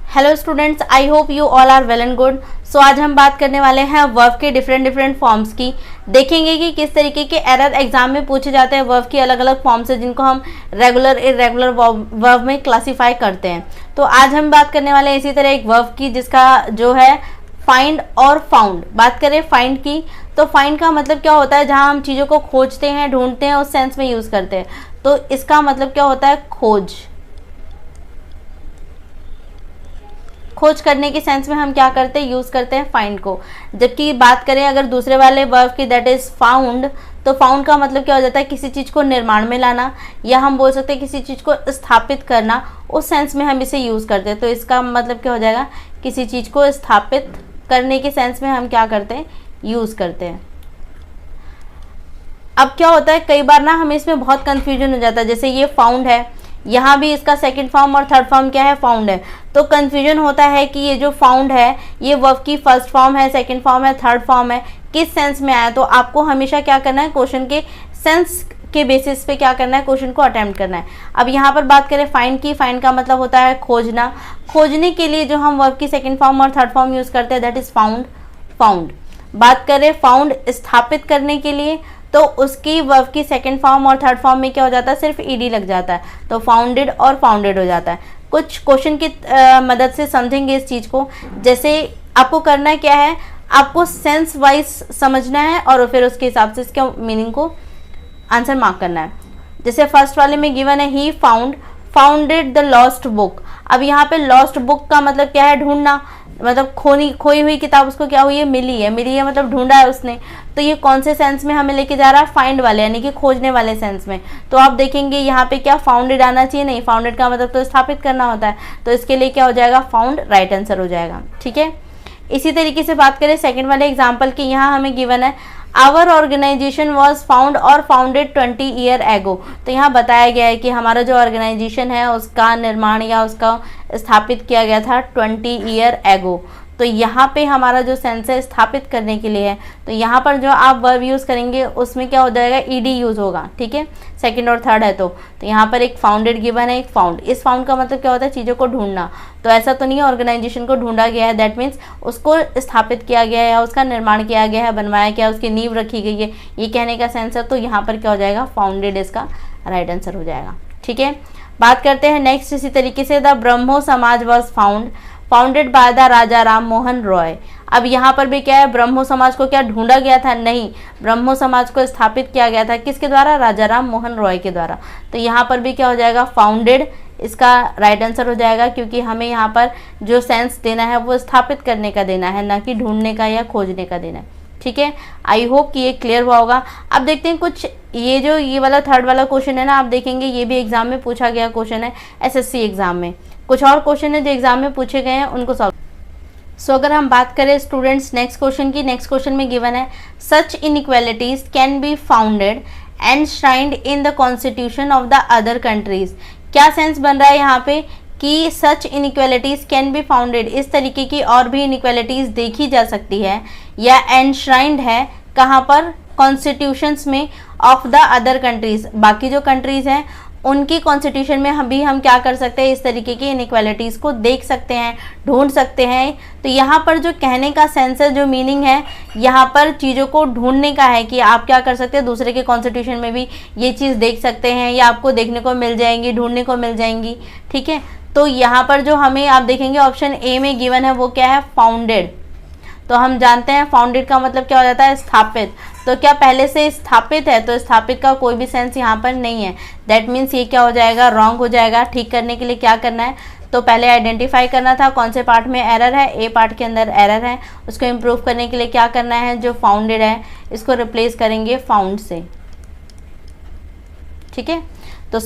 Hello students, I hope you all are well and good. So आज हम बात करने वाले हैं वर्ब के डिफरेंट फॉर्म्स की। देखेंगे कि किस तरीके के एरर एग्जाम में पूछे जाते हैं। वर्ब की अलग अलग फॉर्म्स है जिनको हम रेगुलर इरेगुलर वर्ब में क्लासीफाई करते हैं। तो आज हम बात करने वाले हैं इसी तरह एक वर्ब की जिसका जो है फाइंड और फाउंड। बात करें फाइंड की, तो फाइंड का मतलब क्या होता है, जहां हम चीज़ों को खोजते हैं, ढूंढते हैं, उस सेंस में यूज़ करते हैं। तो इसका मतलब क्या होता है, खोज। खोज करने के सेंस में हम क्या करते हैं, यूज़ करते हैं फाइंड को। जबकि बात करें अगर दूसरे वाले वर्ब की, दैट इज़ फाउंड, तो फाउंड का मतलब क्या हो जाता है, किसी चीज़ को निर्माण में लाना, या हम बोल सकते हैं किसी चीज़ को स्थापित करना। उस सेंस में हम इसे यूज़ करते हैं। तो इसका मतलब क्या हो जाएगा, किसी चीज़ को स्थापित करने के सेंस में हम क्या करते हैं, यूज़ करते हैं। अब क्या होता है, कई बार ना हमें इसमें बहुत कन्फ्यूजन हो जाता है। जैसे ये फाउंड है, यहाँ भी इसका सेकंड फॉर्म और थर्ड फॉर्म क्या है, फाउंड है। तो कन्फ्यूजन होता है कि ये जो फाउंड है ये वर्ब की फर्स्ट फॉर्म है, सेकंड फॉर्म है, थर्ड फॉर्म है, किस सेंस में आया। तो आपको हमेशा क्या करना है, क्वेश्चन के सेंस के बेसिस पे क्या करना है, क्वेश्चन को अटेम्प्ट करना है। अब यहाँ पर बात करें फाइंड की, फाइंड का मतलब होता है खोजना। खोजने के लिए जो हम वर्ब की सेकंड फॉर्म और थर्ड फॉर्म यूज़ करते हैं, दैट इज़ फाउंड, फाउंड। बात करें फाउंड स्थापित करने के लिए, तो उसकी वर्ब की सेकंड फॉर्म और थर्ड फॉर्म में क्या हो जाता है, सिर्फ ईडी लग जाता है, तो फाउंडेड और फाउंडेड हो जाता है। कुछ क्वेश्चन की मदद से समझेंगे इस चीज़ को। जैसे आपको करना क्या है, आपको सेंस वाइज समझना है और फिर उसके हिसाब से इसके मीनिंग को आंसर मार्क करना है। जैसे फर्स्ट वाले में गिवन है, ही फाउंडेड द लॉस्ट बुक। अब यहाँ पे लॉस्ट बुक का मतलब क्या है, ढूंढना, मतलब खोई हुई किताब उसको क्या हुई है, मिली है मतलब ढूंढा है उसने। तो ये कौन से सेंस में हमें लेके जा रहा है, फाइंड वाले, यानी कि खोजने वाले सेंस में। तो आप देखेंगे यहाँ पे क्या फाउंडेड आना चाहिए, नहीं, फाउंडेड का मतलब तो स्थापित करना होता है। तो इसके लिए क्या हो जाएगा, फाउंड राइट आंसर हो जाएगा। ठीक है। इसी तरीके से बात करें सेकेंड वाले एग्जाम्पल की, यहाँ हमें गिवन है आवर ऑर्गेनाइजेशन वॉज फाउंड और फाउंडेड 20 ईयर एगो। तो यहाँ बताया गया है कि हमारा जो ऑर्गेनाइजेशन है उसका निर्माण या उसका स्थापित किया गया था 20 ईयर एगो। तो यहाँ पे हमारा जो सेंस है स्थापित करने के लिए है। तो यहाँ पर जो आप वर्ब यूज़ करेंगे उसमें क्या हो जाएगा, ईडी यूज़ होगा। ठीक है, सेकंड और थर्ड है। तो यहाँ पर एक फाउंडेड गिवन है, एक फाउंड। इस फाउंड का मतलब क्या होता है, चीज़ों को ढूंढना। तो ऐसा तो नहीं है ऑर्गेनाइजेशन को ढूंढा गया है, दैट मीन्स उसको स्थापित किया गया है या उसका निर्माण किया गया है, बनवाया गया, उसकी नींव रखी गई है, ये कहने का सेंस है। तो यहाँ पर क्या हो जाएगा, फाउंडेड इसका राइट आंसर हो जाएगा। ठीक है। बात करते हैं नेक्स्ट इसी तरीके से, द ब्रह्मो समाज वॉज फाउंडेड बाय द राजा राम मोहन रॉय। अब यहाँ पर भी क्या है, ब्रह्मो समाज को क्या ढूंढा गया था, नहीं, ब्रह्मो समाज को स्थापित किया गया था, किसके द्वारा, राजा राम मोहन रॉय के द्वारा। तो यहाँ पर भी क्या हो जाएगा, फाउंडेड इसका राइट आंसर हो जाएगा, क्योंकि हमें यहाँ पर जो सेंस देना है वो स्थापित करने का देना है, ना कि ढूंढने का या खोजने का देना है। ठीक है, आई होप कि ये क्लियर हुआ होगा। अब देखते हैं कुछ, ये वाला थर्ड वाला क्वेश्चन है ना, आप देखेंगे ये भी एग्जाम में पूछा गया क्वेश्चन है, एसएससी एग्जाम में। कुछ और क्वेश्चन है जो एग्जाम में पूछे गए हैं, उनको सॉल्व। सो अगर हम बात करें स्टूडेंट्स नेक्स्ट क्वेश्चन की, नेक्स्ट क्वेश्चन में गिवन है such inequalities can be founded and shrined in the constitution of the other countries. क्या सेंस बन रहा है यहाँ पे कि such inequalities can be founded, इस तरीके की और भी इनइक्वालिटीज देखी जा सकती है, या एनश्राइंड है कहाँ पर, कॉन्स्टिट्यूशंस में ऑफ द अदर कंट्रीज, बाकी जो कंट्रीज हैं उनकी कॉन्स्टिट्यूशन में हम क्या कर सकते हैं, इस तरीके की इनइक्वालिटीज को देख सकते हैं, ढूंढ सकते हैं। तो यहाँ पर जो कहने का सेंस है, जो मीनिंग है, यहाँ पर चीज़ों को ढूंढने का है कि आप क्या कर सकते हैं, दूसरे के कॉन्स्टिट्यूशन में भी ये चीज़ देख सकते हैं, या आपको देखने को मिल जाएंगी, ढूंढने को मिल जाएंगी। ठीक है, तो यहाँ पर जो हमें आप देखेंगे ऑप्शन ए में गिवन है वो क्या है, फाउंडेड। तो हम जानते हैं फाउंडेड का मतलब क्या हो जाता है, स्थापित। तो क्या पहले से स्थापित है, तो स्थापित का कोई भी सेंस यहाँ पर नहीं है, दैट मीन्स ये क्या हो जाएगा, रॉन्ग हो जाएगा। ठीक करने के लिए क्या करना है, तो पहले आइडेंटिफाई करना था कौन से पार्ट में एरर है, ए पार्ट के अंदर एरर है, उसको इम्प्रूव करने के लिए क्या करना है, जो फाउंडेड है इसको रिप्लेस करेंगे फाउंड से। ठीक है, तो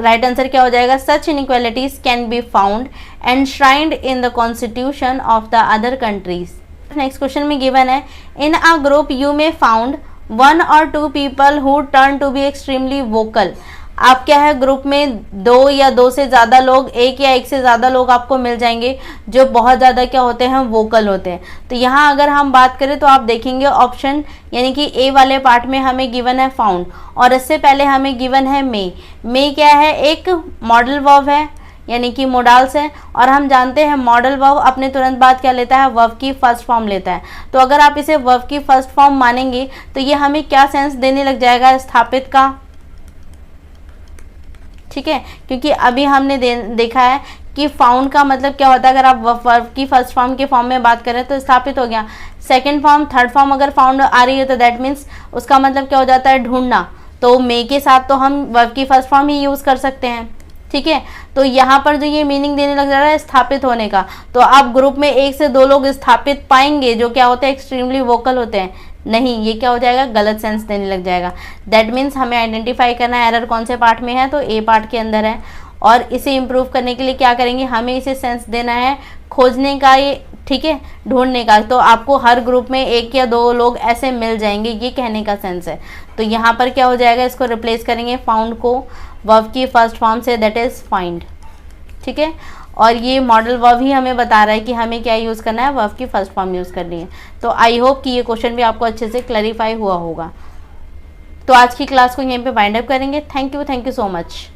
राइट आंसर क्या हो जाएगा, such inequalities can be found and shrined in the constitution of the other countries. Next question में गिवन है in a group you may found 1 or 2 people who turn to be extremely vocal. आप क्या है, group में 2 या 2 से ज़्यादा लोग, 1 या 1 से ज़्यादा लोग आपको मिल जाएंगे जो बहुत ज़्यादा क्या होते हैं, वोकल होते हैं। तो यहाँ अगर हम बात करें तो आप देखेंगे ऑप्शन, यानी कि ए वाले पार्ट में हमें गिवन है फाउंड, और इससे पहले हमें गिवन है मे क्या है, एक मॉडल वर्ब है, यानी कि मोडाल्स है, और हम जानते हैं मॉडल वर्ब अपने तुरंत बाद क्या लेता है, वर्ब की फर्स्ट फॉर्म लेता है। तो अगर आप इसे वर्ब की फर्स्ट फॉर्म मानेंगे तो ये हमें क्या सेंस देने लग जाएगा, स्थापित का, ठीक है, क्योंकि अभी हमने देखा है कि फाउंड का मतलब क्या होता है, अगर आप वर्ब की फर्स्ट फॉर्म के फॉर्म में बात करें तो स्थापित हो गया। सेकंड फॉर्म, थर्ड फॉर्म अगर फाउंड आ रही है तो दैट मीन्स उसका मतलब क्या हो जाता है, ढूंढना। तो मे के साथ तो हम वर्ब की फर्स्ट फॉर्म ही यूज़ कर सकते हैं, ठीक है। तो यहाँ पर जो ये मीनिंग देने लग जा रहा है स्थापित होने का, तो आप ग्रुप में 1 से 2 लोग स्थापित पाएंगे जो क्या होते हैं, एक्सट्रीमली वोकल होते हैं, नहीं, ये क्या हो जाएगा, गलत सेंस देने लग जाएगा। दैट मीन्स हमें आइडेंटिफाई करना है एरर कौन से पार्ट में है, तो ए पार्ट के अंदर है। और इसे इम्प्रूव करने के लिए क्या करेंगे, हमें इसे सेंस देना है खोजने का, ये ठीक है, ढूंढने का। तो आपको हर ग्रुप में 1 या 2 लोग ऐसे मिल जाएंगे, ये कहने का सेंस है। तो यहाँ पर क्या हो जाएगा, इसको रिप्लेस करेंगे फाउंड को वर्ब की फर्स्ट फॉर्म से, दैट इज़ फाइंड, ठीक है। और ये मॉडल वर्ब ही हमें बता रहा है कि हमें क्या यूज़ करना है, वर्ब की फर्स्ट फॉर्म यूज़ करनी है। तो आई होप कि ये क्वेश्चन भी आपको अच्छे से क्लैरिफाई हुआ होगा। तो आज की क्लास को यहीं पे वाइंड अप करेंगे। Thank you so much.